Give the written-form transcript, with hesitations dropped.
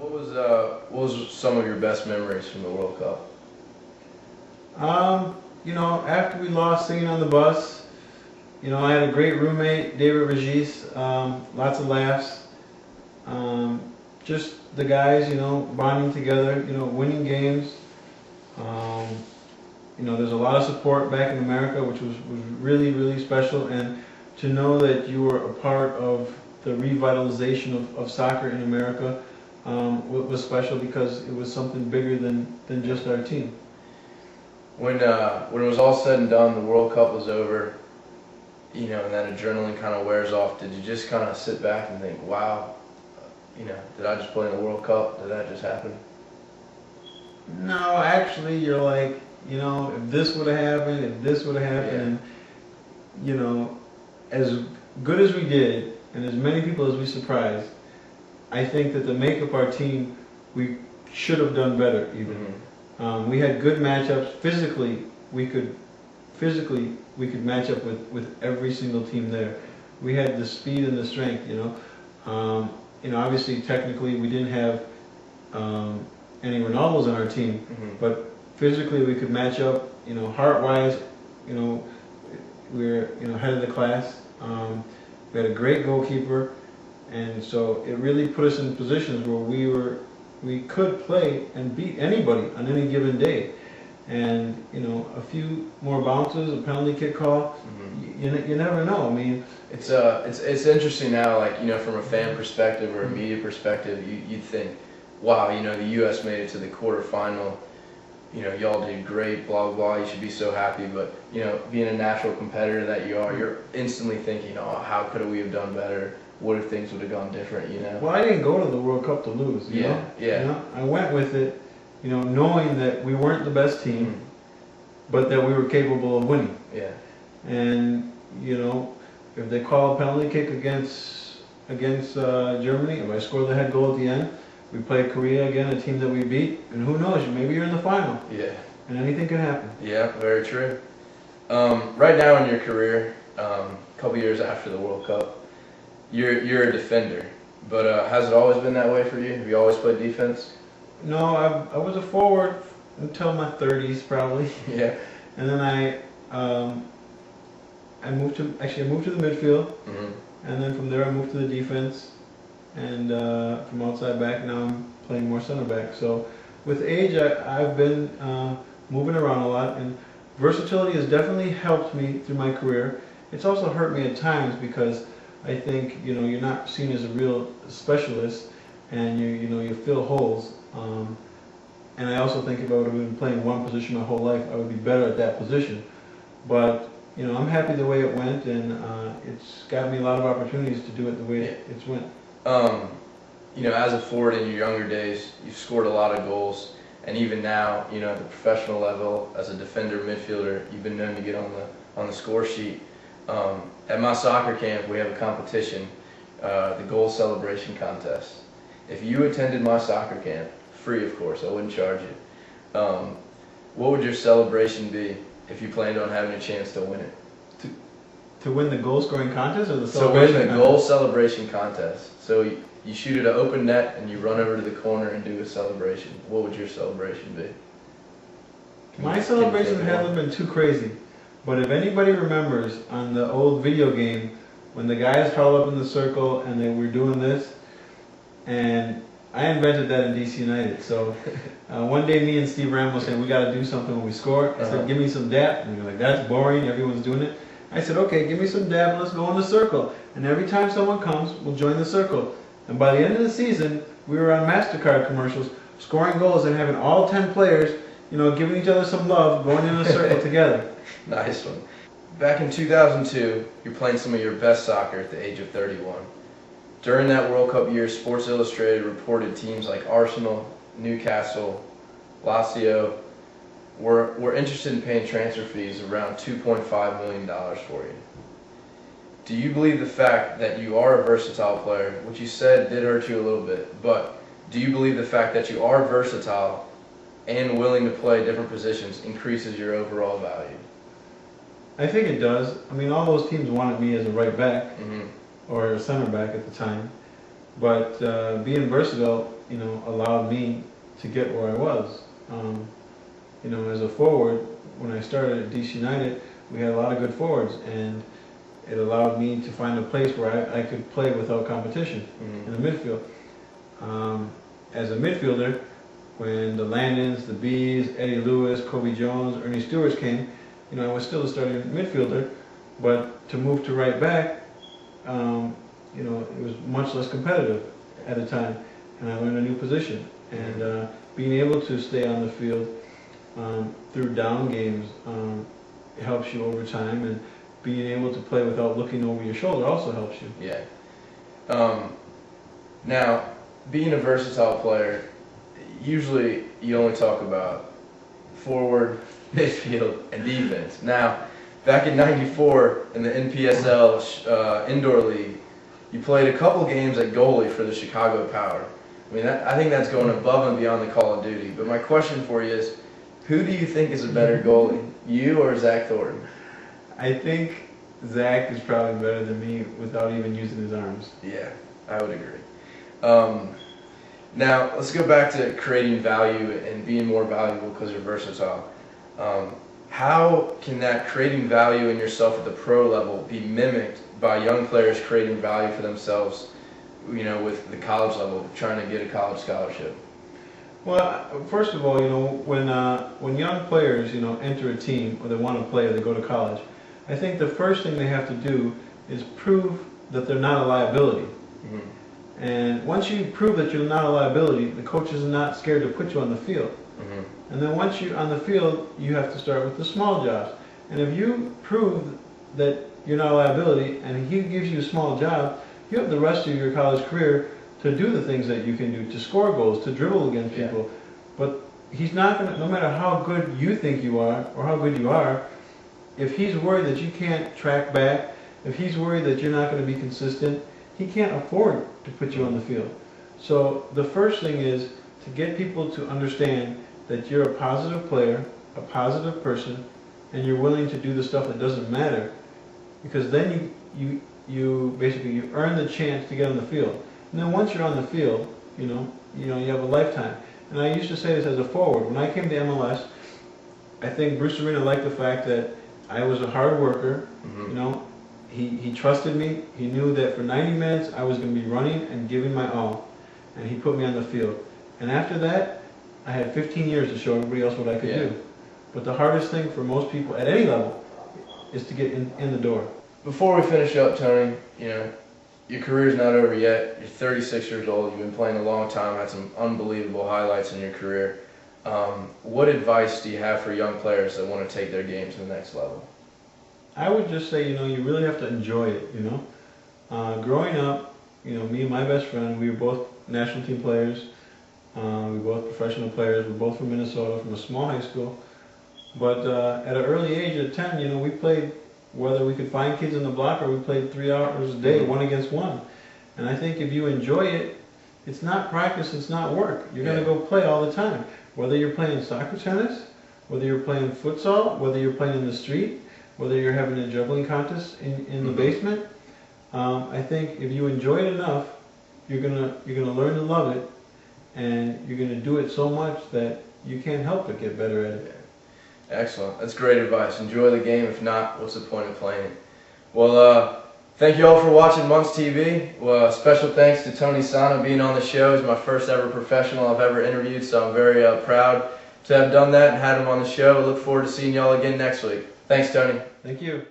What was some of your best memories from the World Cup? After we lost singing on the bus, I had a great roommate, David Regis, lots of laughs. Just the guys, bonding together, winning games. There's a lot of support back in America, which was really, really special. And to know that you were a part of the revitalization of soccer in America was special because it was something bigger than just our team. When it was all said and done, the World Cup was over, and that adrenaline kind of wears off. Did you just kind of sit back and think, wow, did I just play in the World Cup? Did that just happen? No, actually, you're like, if this would have happened, if this would have happened, and, as good as we did, and as many people as we surprised, I think that to make up our team, we should have done better even. Mm-hmm. We had good matchups. Physically, we could match up with every single team there. We had the speed and the strength, obviously, technically, we didn't have any Ronaldos on our team, mm-hmm. but physically we could match up. Heart-wise, we're head of the class. We had a great goalkeeper, and so it really put us in positions where we could play and beat anybody on any given day. And a few more bounces, a penalty kick call, mm-hmm. you never know. I mean, it's interesting now, like from a fan perspective or a media perspective, you'd think, wow, the U.S. made it to the quarterfinal. Y'all did great, blah, blah, blah, you should be so happy. But, being a natural competitor that you are, you're instantly thinking, oh, how could we have done better? What if things would have gone different, Well, I didn't go to the World Cup to lose, you know? Yeah. I went with it, knowing that we weren't the best team, mm-hmm. but that we were capable of winning. Yeah. And, if they call a penalty kick against Germany, if I score the head goal at the end, we play Korea again, a team that we beat, and who knows, maybe you're in the final. Yeah. And anything can happen. Yeah, very true. Right now in your career, a couple years after the World Cup, you're a defender. But has it always been that way for you? Have you always played defense? No, I was a forward until my 30s probably. Yeah. And then I moved to the midfield, mm-hmm. and then from there I moved to the defense. And from outside back, now I'm playing more center back. So with age, I've been moving around a lot, and versatility has definitely helped me through my career. It's also hurt me at times because I think you're not seen as a real specialist, and you fill holes. And I also think if I would have been playing one position my whole life, I would be better at that position. But I'm happy the way it went, and it's got me a lot of opportunities to do it the way it's went. As a forward in your younger days, you've scored a lot of goals, and even now, at the professional level, as a defender, midfielder, you've been known to get on the score sheet. At my soccer camp, we have a competition, the goal celebration contest. If you attended my soccer camp, free of course, I wouldn't charge you, what would your celebration be if you planned on having a chance to win it? To win the goal scoring contest or the celebration contest? To win the goal celebration contest. So you shoot at an open net and you run over to the corner and do a celebration. What would your celebration be? My celebration hasn't been too crazy, but if anybody remembers on the old video game when the guys huddled up in the circle and they were doing this, and I invented that in DC United. So one day me and Steve Ramos said, we got to do something when we score. I said, give me some dap. And we were like, that's boring, everyone's doing it. I said, okay, give me some dab and let's go in the circle. And every time someone comes, we'll join the circle. And by the end of the season, we were on MasterCard commercials, scoring goals and having all 10 players, giving each other some love, going in a circle together. Nice one. Back in 2002, you're playing some of your best soccer at the age of 31. During that World Cup year, Sports Illustrated reported teams like Arsenal, Newcastle, Lazio, we're interested in paying transfer fees around $2.5 million for you. Do you believe the fact that you are a versatile player, which you said did hurt you a little bit, but do you believe the fact that you are versatile and willing to play different positions increases your overall value? I think it does. I mean, all those teams wanted me as a right back, mm-hmm. or a center back at the time. But being versatile, allowed me to get where I was. As a forward, when I started at DC United, we had a lot of good forwards, and it allowed me to find a place where I could play without competition in the midfield. As a midfielder, when the Landons, the Bees, Eddie Lewis, Kobe Jones, Ernie Stewarts came, I was still a starting midfielder, but to move to right back, it was much less competitive at the time, and I learned a new position. And being able to stay on the field through down games helps you over time, and being able to play without looking over your shoulder also helps you. Yeah. Now, being a versatile player, usually you only talk about forward, midfield, and defense. Now, back in '94 in the NPSL Indoor League, you played a couple games at goalie for the Chicago Power. I mean, I think that's going above and beyond the Call of Duty. But my question for you is, who do you think is a better goalie, you or Zach Thornton? I think Zach is probably better than me without even using his arms. Yeah, I would agree. Now, let's go back to creating value and being more valuable because you're versatile. How can that creating value in yourself at the pro level be mimicked by young players creating value for themselves, with the college level, trying to get a college scholarship? Well, first of all, when young players, enter a team or they want to play or they go to college, I think the first thing they have to do is prove that they're not a liability. And once you prove that you're not a liability, the coaches are not scared to put you on the field. And then once you're on the field, you have to start with the small jobs. And if you prove that you're not a liability and he gives you a small job, you have the rest of your college career to do the things that you can do, to score goals, to dribble against people. But he's not going to, no matter how good you think you are or how good you are, if he's worried that you can't track back, if he's worried that you're not going to be consistent, he can't afford to put you on the field. So the first thing is to get people to understand that you're a positive player, a positive person, and you're willing to do the stuff that doesn't matter, because then you basically you earn the chance to get on the field. And then once you're on the field, you have a lifetime. And I used to say this as a forward. When I came to MLS, I think Bruce Arena liked the fact that I was a hard worker. He trusted me. He knew that for 90 minutes I was going to be running and giving my all. And he put me on the field. And after that, I had 15 years to show everybody else what I could do. But the hardest thing for most people at any level is to get in the door. Before we finish up, Tony, your career's not over yet. You're 36 years old. You've been playing a long time. Had some unbelievable highlights in your career. What advice do you have for young players that want to take their game to the next level? I would just say, you really have to enjoy it, Growing up, me and my best friend, we were both national team players. We were both professional players. We were both from Minnesota, from a small high school. But at an early age of 10, we played, whether we could find kids in the block or we played 3 hours a day, 1 against 1. And I think if you enjoy it, it's not practice, it's not work. You're going to go play all the time. Whether you're playing soccer tennis, whether you're playing futsal, whether you're playing in the street, whether you're having a juggling contest in the basement. I think if you enjoy it enough, you're gonna learn to love it, and you're gonna do it so much that you can't help but get better at it. Excellent. That's great advice. Enjoy the game. If not, what's the point of playing it? Well, thank you all for watching MontzTV. Well, special thanks to Tony Sanneh being on the show. He's my first ever professional I've ever interviewed, so I'm very proud to have done that and had him on the show. I look forward to seeing y'all again next week. Thanks, Tony. Thank you.